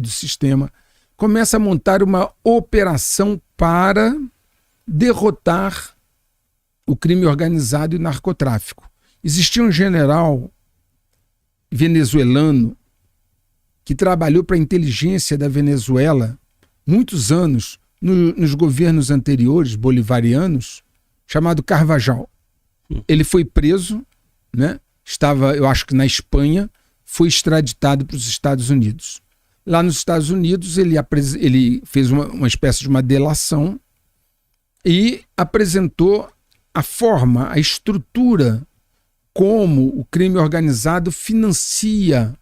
do sistema, começa a montar uma operação para derrotar o crime organizado e o narcotráfico. Existia um general venezuelano que trabalhou para a inteligência da Venezuela muitos anos nos governos anteriores bolivarianos, chamado Carvajal. Ele foi preso, né? Estava, eu acho que na Espanha, foi extraditado para os Estados Unidos. Lá nos Estados Unidos, ele fez uma espécie de uma delação e apresentou a forma, a estrutura, como o crime organizado financia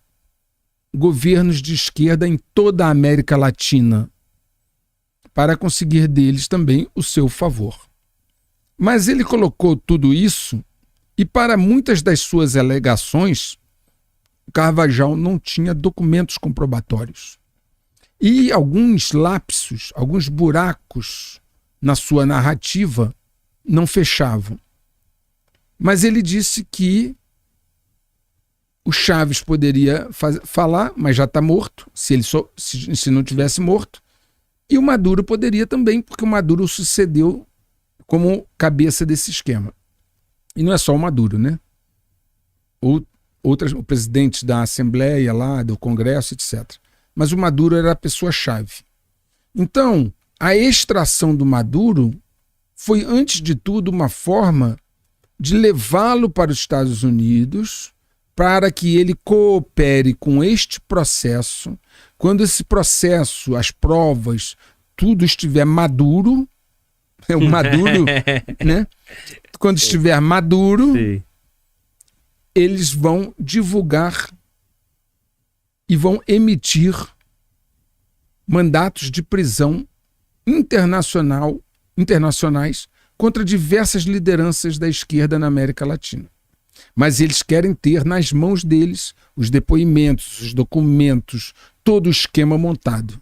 governos de esquerda em toda a América Latina, para conseguir deles também o seu favor. Mas ele colocou tudo isso e, para muitas das suas alegações, Carvajal não tinha documentos comprobatórios. E alguns lapsos, alguns buracos na sua narrativa não fechavam. Mas ele disse que o Chávez poderia falar, mas já está morto, se não tivesse morto. E o Maduro poderia também, porque o Maduro sucedeu como cabeça desse esquema. E não é só o Maduro, né? O presidente da Assembleia lá, do Congresso, etc. Mas o Maduro era a pessoa-chave. Então, a extração do Maduro foi, antes de tudo, uma forma de levá-lo para os Estados Unidos para que ele coopere com este processo. Quando esse processo, as provas, tudo estiver maduro, o Maduro, né? Quando estiver maduro, sim, eles vão divulgar e vão emitir mandatos de prisão internacionais contra diversas lideranças da esquerda na América Latina. Mas eles querem ter nas mãos deles os depoimentos, os documentos, todo o esquema montado.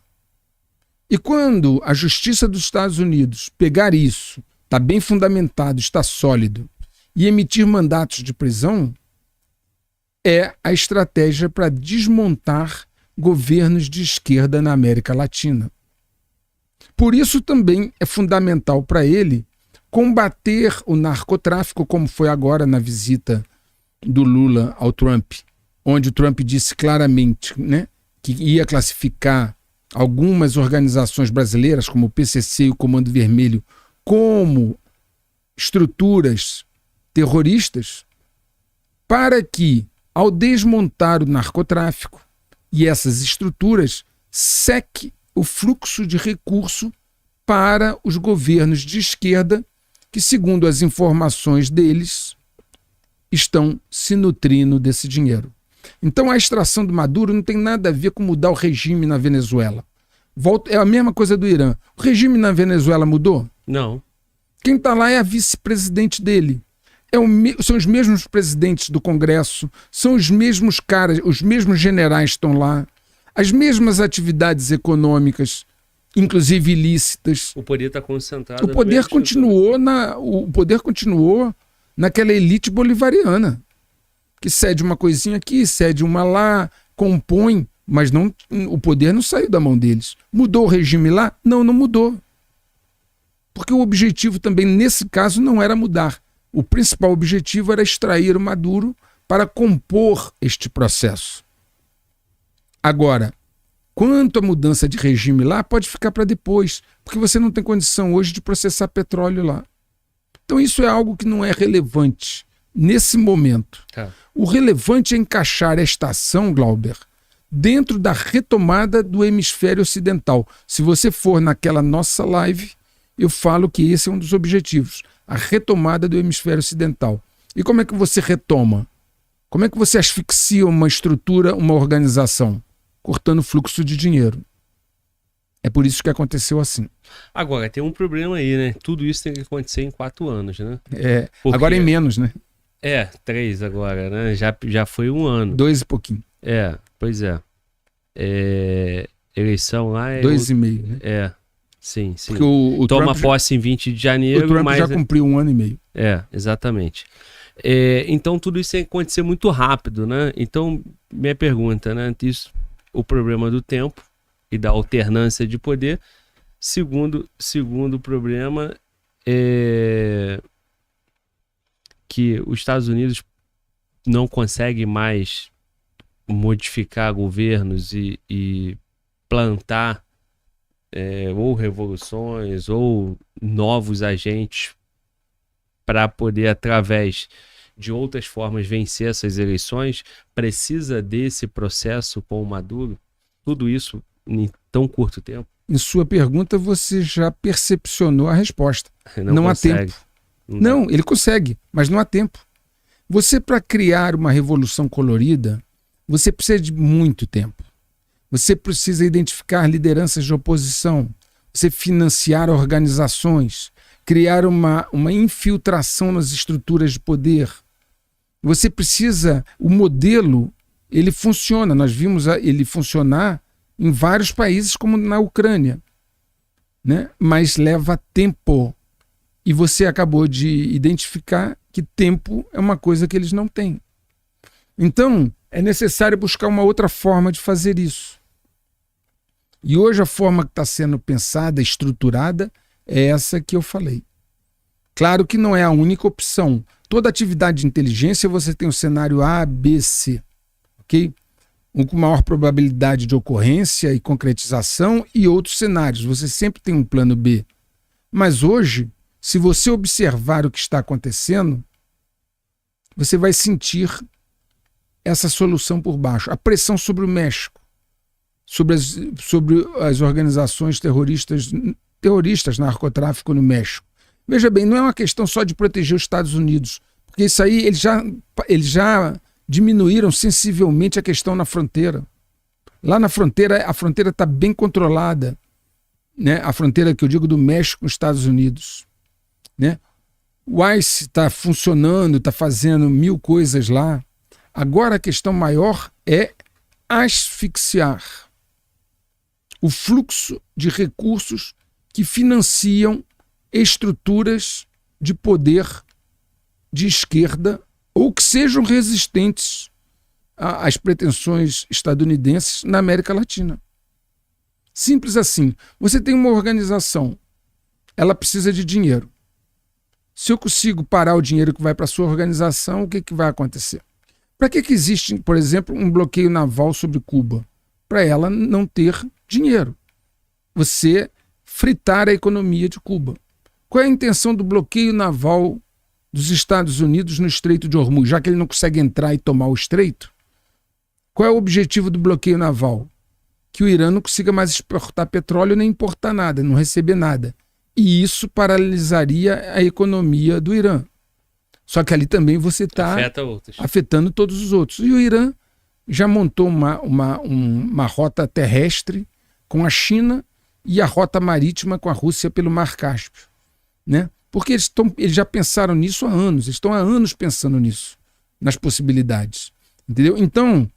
E quando a Justiça dos Estados Unidos pegar isso, está bem fundamentado, está sólido, e emitir mandatos de prisão, é a estratégia para desmontar governos de esquerda na América Latina. Por isso também é fundamental para ele combater o narcotráfico, como foi agora na visita do Lula ao Trump, onde o Trump disse claramente, né, que ia classificar algumas organizações brasileiras, como o PCC e o Comando Vermelho, como estruturas terroristas, para que, ao desmontar o narcotráfico e essas estruturas, seque o fluxo de recurso para os governos de esquerda que, segundo as informações deles, estão se nutrindo desse dinheiro. Então a extração do Maduro não tem nada a ver com mudar o regime na Venezuela. É a mesma coisa do Irã. O regime na Venezuela mudou? Não. Quem está lá é a vice-presidente dele. São os mesmos presidentes do Congresso, são os mesmos caras, os mesmos generais estão lá, as mesmas atividades econômicas, inclusive ilícitas. O poder está concentrado. O poder continuou naquela elite bolivariana, que cede uma coisinha aqui, cede uma lá, compõe, mas não, o poder não saiu da mão deles. Mudou o regime lá? Não, não mudou. Porque o objetivo também, nesse caso, não era mudar. O principal objetivo era extrair o Maduro para compor este processo. Agora, quanto à mudança de regime lá, pode ficar para depois, porque você não tem condição hoje de processar petróleo lá. Então isso é algo que não é relevante nesse momento. O relevante é encaixar esta ação, Glauber, dentro da retomada do hemisfério ocidental. Se você for naquela nossa live, eu falo que esse é um dos objetivos, a retomada do hemisfério ocidental. E como é que você retoma? Como é que você asfixia uma estrutura, uma organização? Cortando fluxo de dinheiro. É por isso que aconteceu assim. Agora, tem um problema aí, né? Tudo isso tem que acontecer em 4 anos, né? Porque... Agora em menos, né? 3 agora, né? Já foi 1 ano. 2 e pouquinho. Pois é. Eleição lá é... 2,5, né? Sim. Porque o Toma Trump posse em 20 de janeiro. O Trump já cumpriu 1 ano e meio. Exatamente. Então tudo isso tem que acontecer muito rápido, né? Então, minha pergunta, né? O problema do tempo, e da alternância de poder. Segundo problema é que os Estados Unidos não conseguem mais modificar governos e plantar ou revoluções ou novos agentes para poder, através de outras formas, vencer essas eleições. Precisa desse processo com o Maduro, tudo isso em tão curto tempo? Em sua pergunta, você já percepcionou a resposta. Não há tempo. Não, ele consegue, mas não há tempo. Você, para criar uma revolução colorida, você precisa de muito tempo. Você precisa identificar lideranças de oposição, você financiar organizações, criar uma infiltração nas estruturas de poder. Você precisa... O modelo, ele funciona. Nós vimos ele funcionar em vários países, como na Ucrânia, né? Mas leva tempo. E você acabou de identificar que tempo é uma coisa que eles não têm. Então, é necessário buscar uma outra forma de fazer isso. E hoje a forma que está sendo pensada, estruturada, é essa que eu falei. Claro que não é a única opção. Toda atividade de inteligência você tem o cenário A, B, C. Ok? Um com maior probabilidade de ocorrência e concretização, e outros cenários. Você sempre tem um plano B. Mas hoje, se você observar o que está acontecendo, você vai sentir essa solução por baixo. A pressão sobre o México, sobre as organizações terroristas, narcotráfico no México. Veja bem, não é uma questão só de proteger os Estados Unidos, porque isso aí eles já diminuíram sensivelmente a questão na fronteira. Lá na fronteira, a fronteira está bem controlada, né? A fronteira que eu digo do México com os Estados Unidos, né? O ICE está funcionando, está fazendo 1000 coisas lá. Agora a questão maior é asfixiar o fluxo de recursos que financiam estruturas de poder de esquerda ou que sejam resistentes às pretensões estadunidenses na América Latina. Simples assim. Você tem uma organização, ela precisa de dinheiro. Se eu consigo parar o dinheiro que vai para a sua organização, o que vai acontecer? Para que existe, por exemplo, um bloqueio naval sobre Cuba? Para ela não ter dinheiro. Você fritar a economia de Cuba. Qual é a intenção do bloqueio naval dos Estados Unidos no Estreito de Hormuz, já que ele não consegue entrar e tomar o estreito? Qual é o objetivo do bloqueio naval? Que o Irã não consiga mais exportar petróleo nem importar nada, não receber nada. E isso paralisaria a economia do Irã. Só que ali também você está afetando todos os outros. E o Irã já montou uma rota terrestre com a China e a rota marítima com a Rússia pelo Mar Cáspio, né? Porque eles já pensaram nisso há anos, eles estão há anos pensando nisso, nas possibilidades. Entendeu? Então,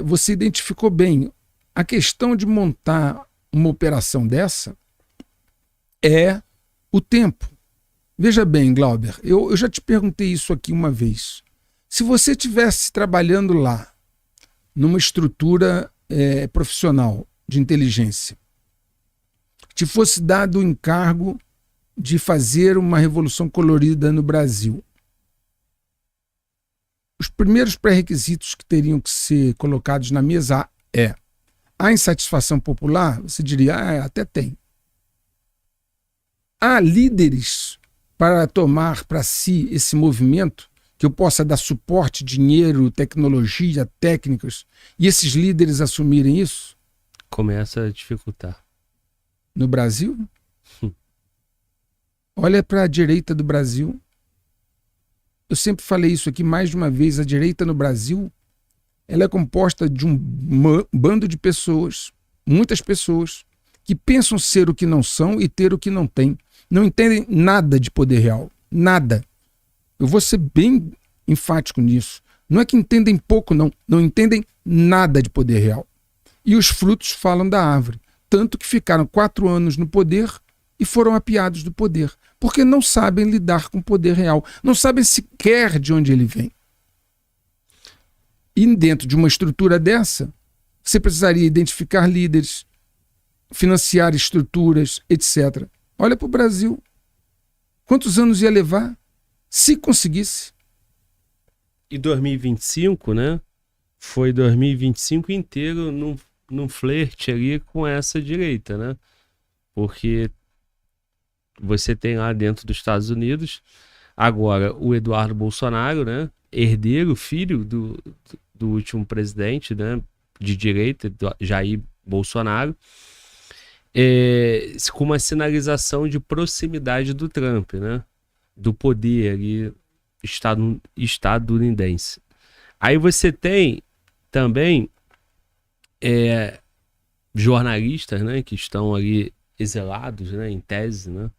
você identificou bem. A questão de montar uma operação dessa é o tempo. Veja bem, Glauber, eu já te perguntei isso aqui uma vez. Se você estivesse trabalhando lá, numa estrutura profissional de inteligência, te fosse dado o encargo de fazer uma revolução colorida no Brasil, os primeiros pré-requisitos que teriam que ser colocados na mesa há insatisfação popular? Você diria, até tem. Há líderes para tomar para si esse movimento, que eu possa dar suporte, dinheiro, tecnologia, técnicas, e esses líderes assumirem isso? Começa a dificultar. No Brasil? Olha para a direita do Brasil. Eu sempre falei isso aqui mais de uma vez. A direita no Brasil, ela é composta de um bando de pessoas, muitas pessoas, que pensam ser o que não são e ter o que não têm. Não entendem nada de poder real. Nada. Eu vou ser bem enfático nisso. Não é que entendem pouco, não. Não entendem nada de poder real. E os frutos falam da árvore. Tanto que ficaram 4 anos no poder e foram apiados do poder. Porque não sabem lidar com o poder real. Não sabem sequer de onde ele vem. E dentro de uma estrutura dessa, você precisaria identificar líderes, financiar estruturas, etc. Olha para o Brasil. Quantos anos ia levar se conseguisse? E 2025, né? Foi 2025 inteiro num flerte ali com essa direita, né? Porque você tem lá dentro dos Estados Unidos, agora o Eduardo Bolsonaro, né? Herdeiro, filho do último presidente, né? De direita, Jair Bolsonaro, com uma sinalização de proximidade do Trump, né? Do poder ali estadunidense. Aí você tem também jornalistas, né, que estão ali exilados, né, em tese, né?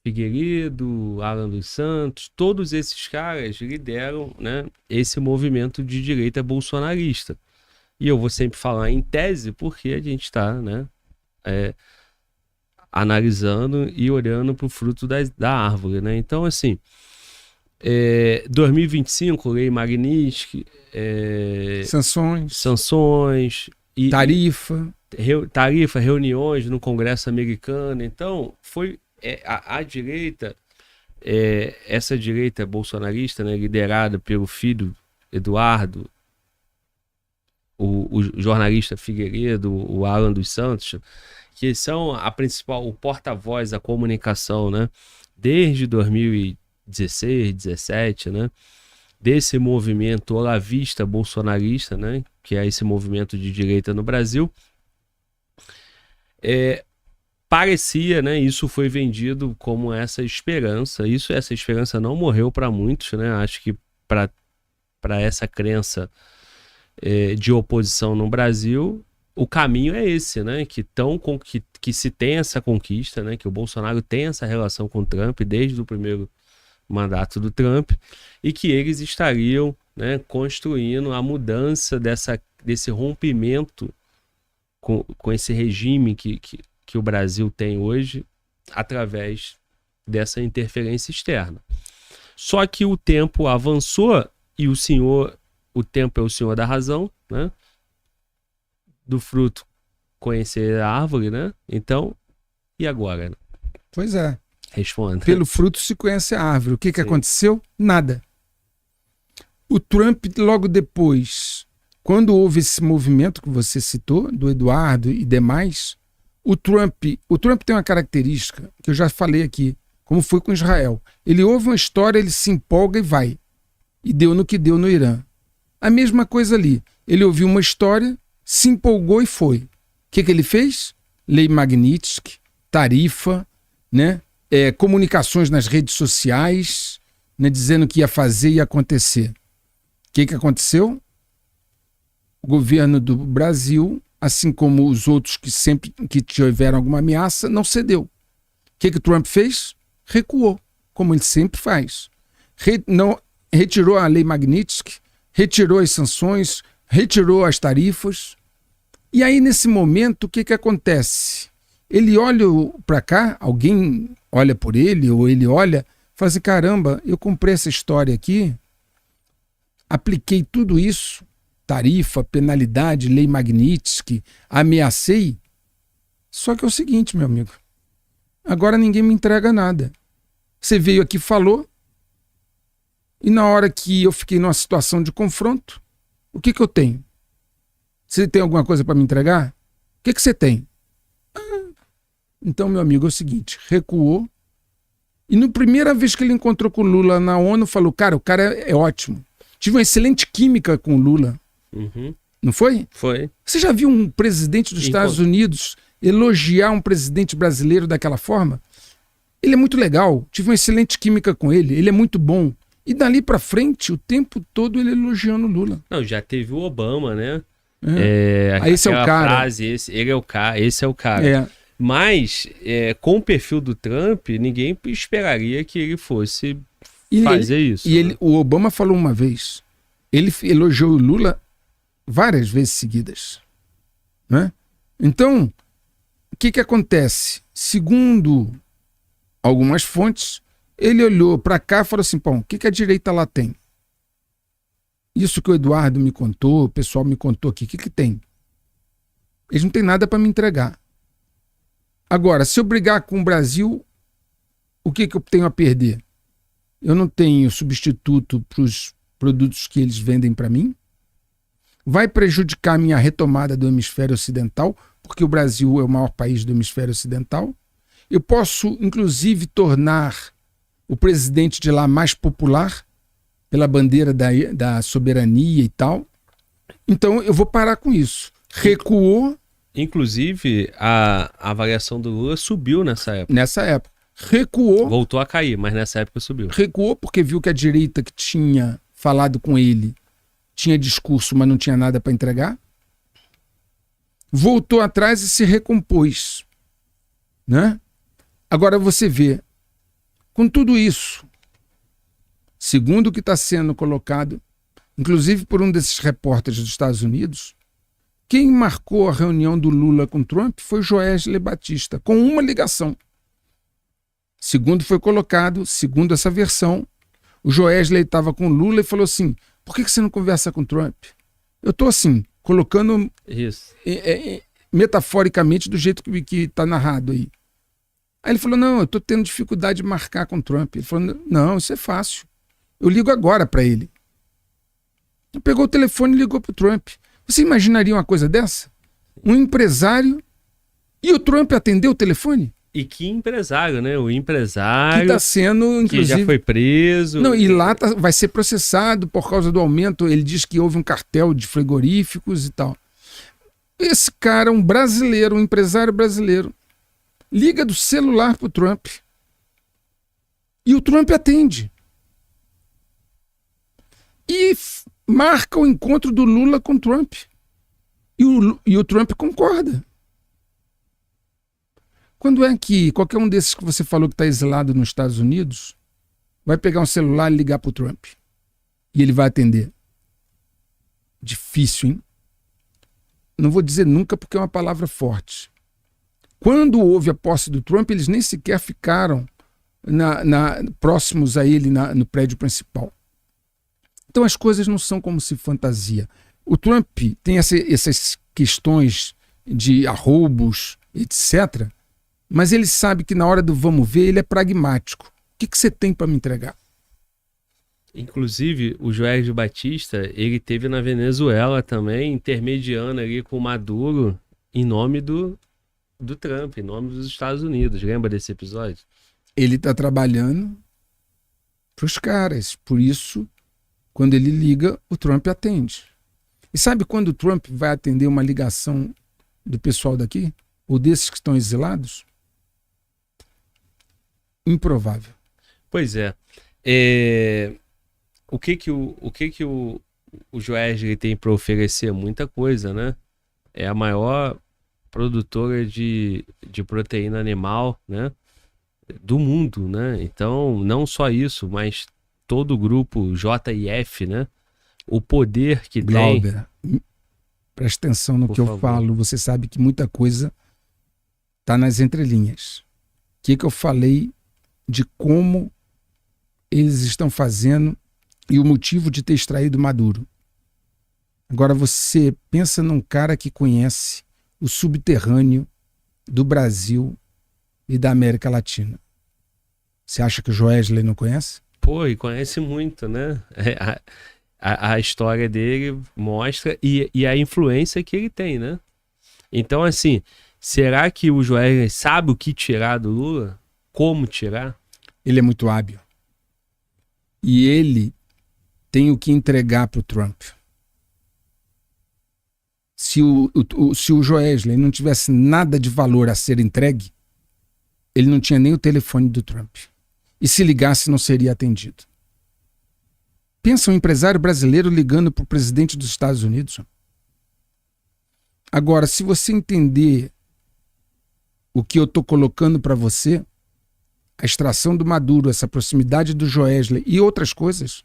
Figueiredo, Alan dos Santos, todos esses caras lideram, né, esse movimento de direita bolsonarista. E eu vou sempre falar em tese porque a gente está, né, analisando e olhando para o fruto da árvore, né? Então, assim, 2025, Lei Magnitsky, sanções e tarifa, reuniões no Congresso americano. Então, foi a direita, essa direita bolsonarista, né, liderada pelo filho Eduardo, o jornalista Figueiredo, o Alan dos Santos, que são o porta-voz da comunicação, né, desde 2016, 17, né, desse movimento olavista bolsonarista, né, que é esse movimento de direita no Brasil. Parecia, né, isso foi vendido como essa esperança. Essa esperança não morreu para muitos, né? Acho que para essa crença de oposição no Brasil, o caminho é esse, né? Que se tem essa conquista, né? Que o Bolsonaro tem essa relação com o Trump desde o primeiro mandato do Trump, e que eles estariam, né, construindo a mudança desse rompimento com esse regime que o Brasil tem hoje através dessa interferência externa. Só que o tempo avançou e o tempo é o senhor da razão, né? Do fruto conhecer a árvore, né? Então, e agora? Pois é. Responda. Pelo fruto se conhece a árvore. O que aconteceu? Nada. O Trump, logo depois, quando houve esse movimento que você citou, do Eduardo e demais, o Trump tem uma característica que eu já falei aqui, como foi com Israel. Ele ouve uma história, ele se empolga e vai. E deu no que deu no Irã. A mesma coisa ali. Ele ouviu uma história, se empolgou e foi. O que ele fez? Lei Magnitsky, tarifa, né? Comunicações nas redes sociais, né? Dizendo que ia fazer e ia acontecer. O que aconteceu? O governo do Brasil, assim como os outros que sempre que tiveram alguma ameaça, não cedeu. O que o Trump fez? Recuou, como ele sempre faz. Retirou a lei Magnitsky, retirou as sanções, retirou as tarifas. E aí, nesse momento, o que acontece? Ele olha para cá, alguém olha por ele, ou ele olha, fala assim, caramba, eu comprei essa história aqui, apliquei tudo isso, tarifa, penalidade, lei Magnitsky, ameacei. Só que é o seguinte, meu amigo, agora ninguém me entrega nada. Você veio aqui, falou, e na hora que eu fiquei numa situação de confronto, o que eu tenho? Você tem alguma coisa para me entregar? O que você tem? Então, meu amigo, é o seguinte, recuou, e na primeira vez que ele encontrou com o Lula na ONU, falou, cara, o cara é ótimo. Tive uma excelente química com o Lula. Uhum. Não foi? Foi. Você já viu um presidente dos Estados Unidos elogiar um presidente brasileiro daquela forma? Ele é muito legal, tive uma excelente química com ele, ele é muito bom. E dali pra frente, o tempo todo ele elogiando o Lula. Não, já teve o Obama, né? Esse é o cara. Frase, esse é o cara. Mas, com o perfil do Trump, ninguém esperaria que ele fosse fazer isso. E o Obama falou uma vez, ele elogiou o Lula várias vezes seguidas. Né? Então, o que acontece? Segundo algumas fontes, ele olhou para cá e falou assim, pô, o que a direita lá tem? Isso que o Eduardo me contou, o pessoal me contou aqui, o que tem? Eles não têm nada para me entregar. Agora, se eu brigar com o Brasil, o que eu tenho a perder? Eu não tenho substituto para os produtos que eles vendem para mim. Vai prejudicar a minha retomada do hemisfério ocidental, porque o Brasil é o maior país do hemisfério ocidental. Eu posso, inclusive, tornar o presidente de lá mais popular pela bandeira da soberania e tal. Então, eu vou parar com isso. Recuou. Inclusive, a avaliação do Lula subiu nessa época. Nessa época. Recuou. Voltou a cair, mas nessa época subiu. Recuou porque viu que a direita que tinha falado com ele tinha discurso, mas não tinha nada para entregar. Voltou atrás e se recompôs. Né? Agora você vê, com tudo isso, segundo o que está sendo colocado, inclusive por um desses repórteres dos Estados Unidos, quem marcou a reunião do Lula com Trump foi Joesley Batista, com uma ligação. Segundo foi colocado, segundo essa versão, o Joesley estava com o Lula e falou assim, por que você não conversa com Trump? Eu estou assim, colocando isso. Metaforicamente do jeito que está narrado aí. Aí ele falou, não, eu estou tendo dificuldade de marcar com Trump. Ele falou, não, isso é fácil. Eu ligo agora para ele. Ele pegou o telefone e ligou para o Trump. Você imaginaria uma coisa dessa? Um empresário e o Trump atendeu o telefone? E que empresário, né? O empresário que está sendo, inclusive, que já foi preso. Não, e lá vai ser processado por causa do aumento. Ele diz que houve um cartel de frigoríficos e tal. Esse cara, um brasileiro, um empresário brasileiro, liga do celular pro Trump. E o Trump atende. E marca o encontro do Lula com o Trump. E o Trump concorda. Quando é que qualquer um desses que você falou que está exilado nos Estados Unidos vai pegar um celular e ligar para o Trump? E ele vai atender? Difícil, hein? Não vou dizer nunca porque é uma palavra forte. Quando houve a posse do Trump, eles nem sequer ficaram próximos a ele no prédio principal. Então as coisas não são como se fantasia. O Trump tem essas questões de arroubos, etc., mas ele sabe que na hora do vamos ver, ele é pragmático. O que você tem para me entregar? Inclusive, o Joesley Batista, ele teve na Venezuela também, intermediando ali com o Maduro, em nome do Trump, em nome dos Estados Unidos. Lembra desse episódio? Ele está trabalhando para os caras. Por isso, quando ele liga, o Trump atende. E sabe quando o Trump vai atender uma ligação do pessoal daqui? Ou desses que estão exilados? Improvável. Pois é. O que o Joesley tem para oferecer? Muita coisa, né? É a maior produtora de proteína animal, né, do mundo, né? Então, não só isso, mas todo o grupo JF, né? O poder que Glauber, tem... presta atenção no que favor. Eu falo. Você sabe que muita coisa está nas entrelinhas. O que eu falei de como eles estão fazendo e o motivo de ter extraído Maduro. Agora você pensa num cara que conhece o subterrâneo do Brasil e da América Latina. Você acha que o Joesley não conhece? Pô, e conhece muito, né? A história dele mostra e a influência que ele tem, né? Então, assim, será que o Joesley sabe o que tirar do Lula? Como tirar? Ele é muito hábil. E ele tem o que entregar para o Trump. Se o Joesley não tivesse nada de valor a ser entregue, ele não tinha nem o telefone do Trump. E se ligasse, não seria atendido. Pensa um empresário brasileiro ligando para o presidente dos Estados Unidos. Agora, se você entender o que eu estou colocando para você, a extração do Maduro, essa proximidade do Joesley e outras coisas,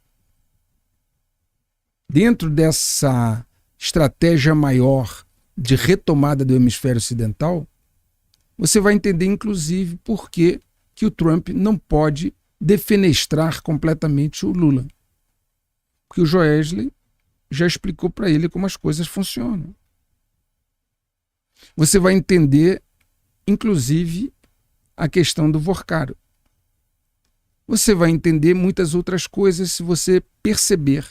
dentro dessa estratégia maior de retomada do hemisfério ocidental, você vai entender, inclusive, por que o Trump não pode defenestrar completamente o Lula. Porque o Joesley já explicou para ele como as coisas funcionam. você vai entender, inclusive, a questão do Vorkaro. Você vai entender muitas outras coisas se você perceber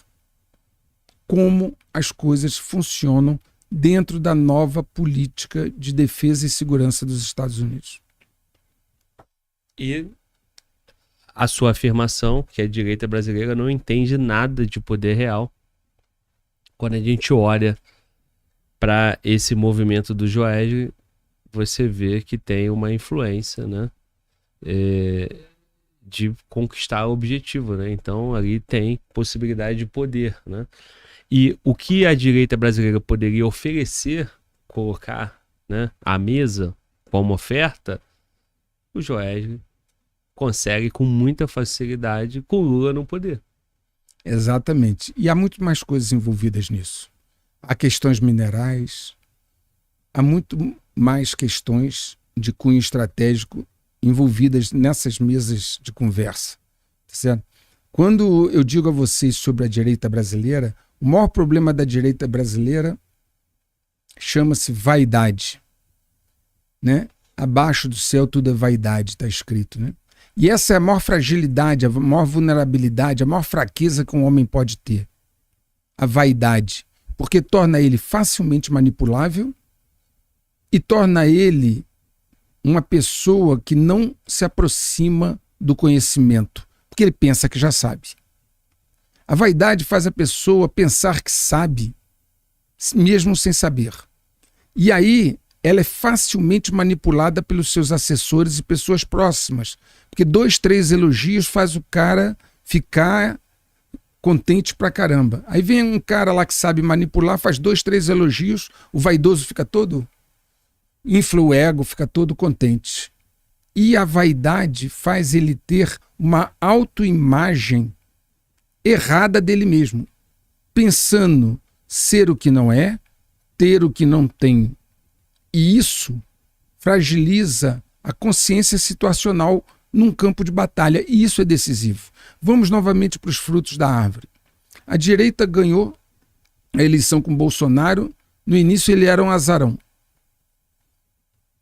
como as coisas funcionam dentro da nova política de defesa e segurança dos Estados Unidos. E a sua afirmação, que a direita brasileira não entende nada de poder real, quando a gente olha para esse movimento do Joesley, você vê que tem uma influência, né, de conquistar o objetivo, né? Então ali tem possibilidade de poder, né? E o que a direita brasileira poderia oferecer, colocar, né, à mesa como oferta, o Joesley consegue com muita facilidade com Lula no poder. Exatamente. E há muito mais coisas envolvidas nisso. Há questões minerais, há muito mais questões de cunho estratégico envolvidas nessas mesas de conversa. Tá certo? Quando eu digo a vocês sobre a direita brasileira, o maior problema da direita brasileira chama-se vaidade. Né? Abaixo do céu tudo é vaidade, está escrito. Né? E essa é a maior fragilidade, a maior vulnerabilidade, a maior fraqueza que um homem pode ter. A vaidade. Porque torna ele facilmente manipulável e torna ele uma pessoa que não se aproxima do conhecimento, porque ele pensa que já sabe. A vaidade faz a pessoa pensar que sabe, mesmo sem saber. E aí ela é facilmente manipulada pelos seus assessores e pessoas próximas, porque 2, 3 elogios faz o cara ficar contente pra caramba. Aí vem um cara lá que sabe manipular, faz 2, 3 elogios, o vaidoso fica todo, infla o ego, fica todo contente. E a vaidade faz ele ter uma autoimagem errada dele mesmo, pensando ser o que não é, ter o que não tem. E isso fragiliza a consciência situacional num campo de batalha, e isso é decisivo. Vamos novamente para os frutos da árvore. A direita ganhou a eleição com Bolsonaro. No início ele era um azarão.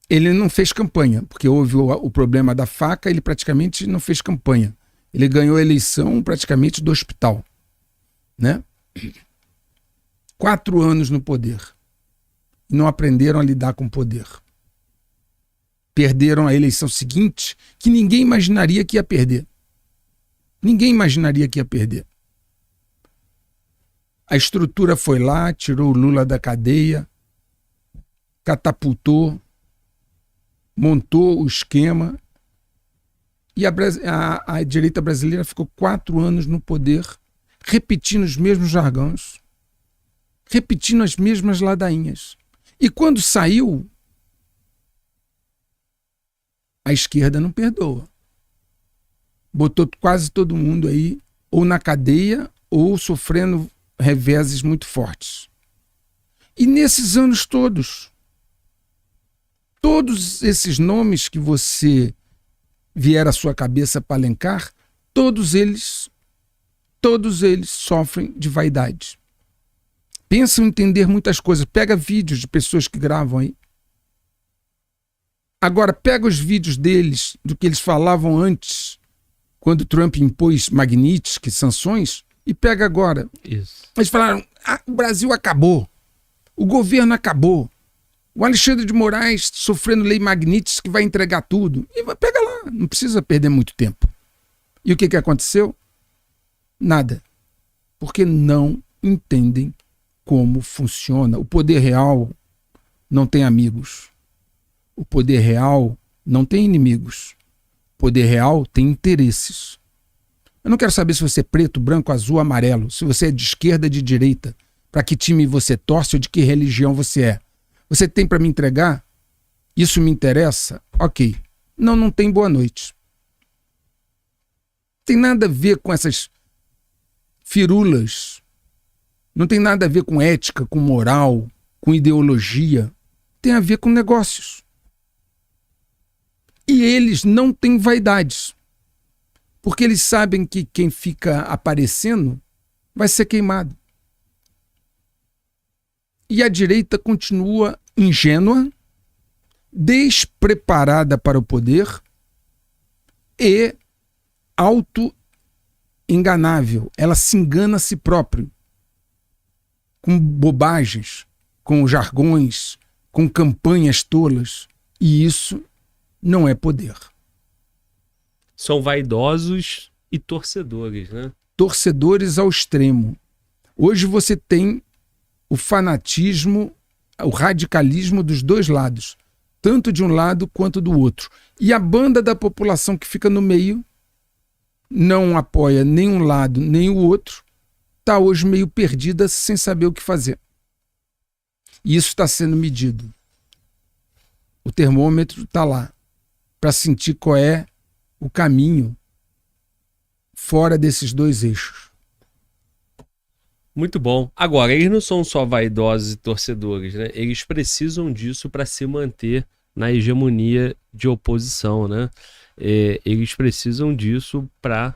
Ele não fez campanha, porque houve o problema da faca, ele praticamente não fez campanha. Ele ganhou a eleição praticamente do hospital. Né? 4 anos no poder. Não aprenderam a lidar com o poder. Perderam a eleição seguinte, que ninguém imaginaria que ia perder. Ninguém imaginaria que ia perder. A estrutura foi lá, tirou o Lula da cadeia, catapultou, montou o esquema e a direita brasileira ficou 4 anos no poder, repetindo os mesmos jargões, repetindo as mesmas ladainhas. E quando saiu, a esquerda não perdoa. Botou quase todo mundo aí ou na cadeia ou sofrendo reveses muito fortes. E nesses anos todos esses nomes que você vier à sua cabeça para elencar, todos eles sofrem de vaidade. Pensam em entender muitas coisas. Pega vídeos de pessoas que gravam aí. Agora, pega os vídeos deles, do que eles falavam antes, quando Trump impôs Magnitsky, sanções, e pega agora. Isso. Eles falaram, o Brasil acabou, o governo acabou, o Alexandre de Moraes sofrendo lei Magnitsky que vai entregar tudo. E pega lá, não precisa perder muito tempo. E o que aconteceu? Nada. Porque não entendem como funciona. O poder real não tem amigos. O poder real não tem inimigos. O poder real tem interesses. Eu não quero saber se você é preto, branco, azul, amarelo, se você é de esquerda, de direita, para que time você torce ou de que religião você é. Você tem para me entregar? Isso me interessa? Ok. Não tem, boa noite. Tem nada a ver com essas firulas. Não tem nada a ver com ética, com moral, com ideologia. Tem a ver com negócios. E eles não têm vaidades. Porque eles sabem que quem fica aparecendo vai ser queimado. E a direita continua ingênua, despreparada para o poder e auto-enganável. Ela se engana a si própria com bobagens, com jargões, com campanhas tolas. E isso não é poder. São vaidosos e torcedores, né? Torcedores ao extremo. Hoje você tem o fanatismo, o radicalismo dos dois lados, tanto de um lado quanto do outro. E a banda da população que fica no meio não apoia nem um lado nem o outro, está hoje meio perdida sem saber o que fazer. E isso está sendo medido. O termômetro está lá para sentir qual é o caminho fora desses dois eixos. Muito bom. Agora, eles não são só vaidosos e torcedores, né? Eles precisam disso para se manter na hegemonia de oposição, né? Eles precisam disso para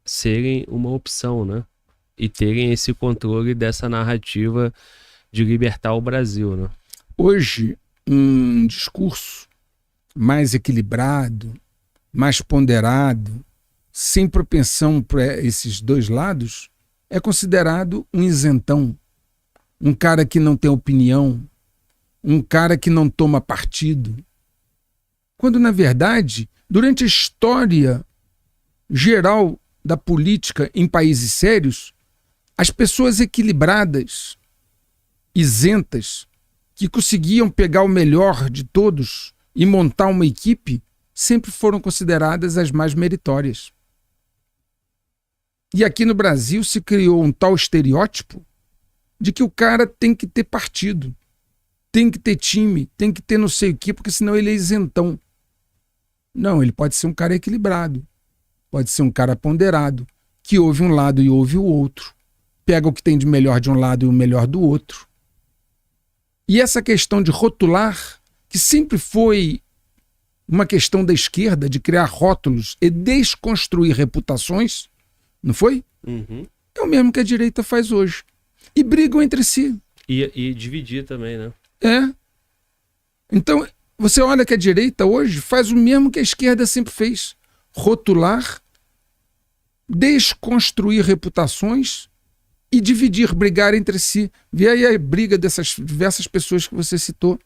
serem uma opção, né? E terem esse controle dessa narrativa de libertar o Brasil, né? Hoje, um discurso mais equilibrado, mais ponderado, sem propensão para esses dois lados, é considerado um isentão, um cara que não tem opinião, um cara que não toma partido. Quando, na verdade, durante a história geral da política em países sérios, as pessoas equilibradas, isentas, que conseguiam pegar o melhor de todos e montar uma equipe, sempre foram consideradas as mais meritórias. E aqui no Brasil se criou um tal estereótipo de que o cara tem que ter partido, tem que ter time, tem que ter não sei o quê, porque senão ele é isentão. Não, ele pode ser um cara equilibrado, pode ser um cara ponderado, que ouve um lado e ouve o outro, pega o que tem de melhor de um lado e o melhor do outro. E essa questão de rotular, que sempre foi uma questão da esquerda, de criar rótulos e desconstruir reputações, não foi? Uhum. É o mesmo que a direita faz hoje. E brigam entre si. E dividir também, né? É. Então, você olha que a direita hoje faz o mesmo que a esquerda sempre fez. Rotular, desconstruir reputações e dividir, brigar entre si. Vê aí a briga dessas diversas pessoas que você citou.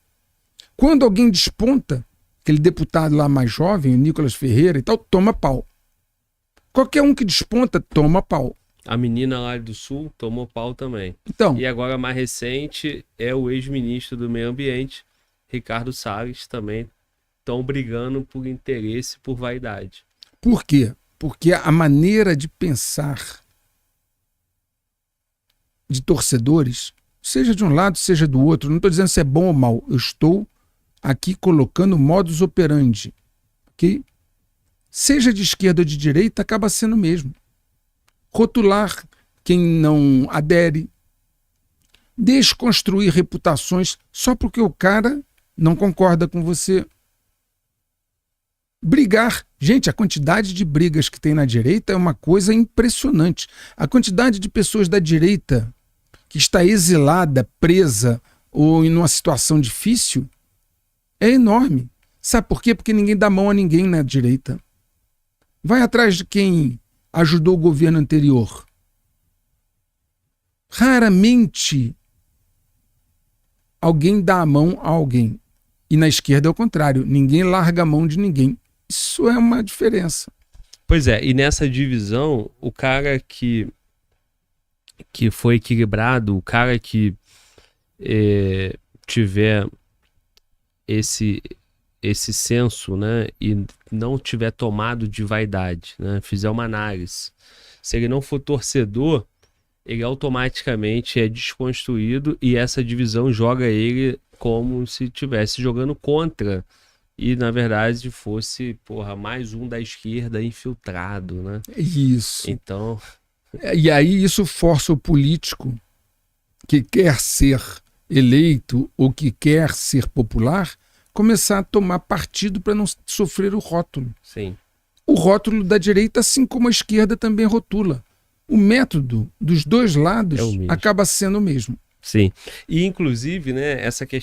Quando alguém desponta, aquele deputado lá mais jovem, o Nicolas Ferreira e tal, toma pau. Qualquer um que desponta, toma pau. A menina lá do Sul tomou pau também. Então, E agora, mais recente, é o ex-ministro do Meio Ambiente, Ricardo Salles, também estão brigando por interesse, por vaidade. por quê? Porque a maneira de pensar de torcedores, seja de um lado, seja do outro, não estou dizendo se é bom ou mal, eu estou aqui colocando modus operandi, ok? Seja de esquerda ou de direita, acaba sendo o mesmo. Rotular quem não adere, desconstruir reputações só porque o cara não concorda com você. Brigar. Gente, a quantidade de brigas que tem na direita é uma coisa impressionante. A quantidade de pessoas da direita que está exilada, presa ou em uma situação difícil é enorme. Sabe por quê? Porque ninguém dá mão a ninguém na direita. Vai atrás de quem ajudou o governo anterior. Raramente alguém dá a mão a alguém. E na esquerda é o contrário. Ninguém larga a mão de ninguém. Isso é uma diferença. Pois é, e nessa divisão, o cara que foi equilibrado, o cara que tiver esse senso, né, e não tiver tomado de vaidade, né, fizer uma análise, se ele não for torcedor, ele automaticamente é desconstruído e essa divisão joga ele como se estivesse jogando contra e, na verdade, fosse, mais um da esquerda infiltrado, né? Isso. Então... E aí isso força o político que quer ser eleito ou que quer ser popular começar a tomar partido para não sofrer o rótulo. Sim. O rótulo da direita, assim como a esquerda, também rotula. O método dos dois lados acaba sendo o mesmo. Sim. E, inclusive, né, essa questão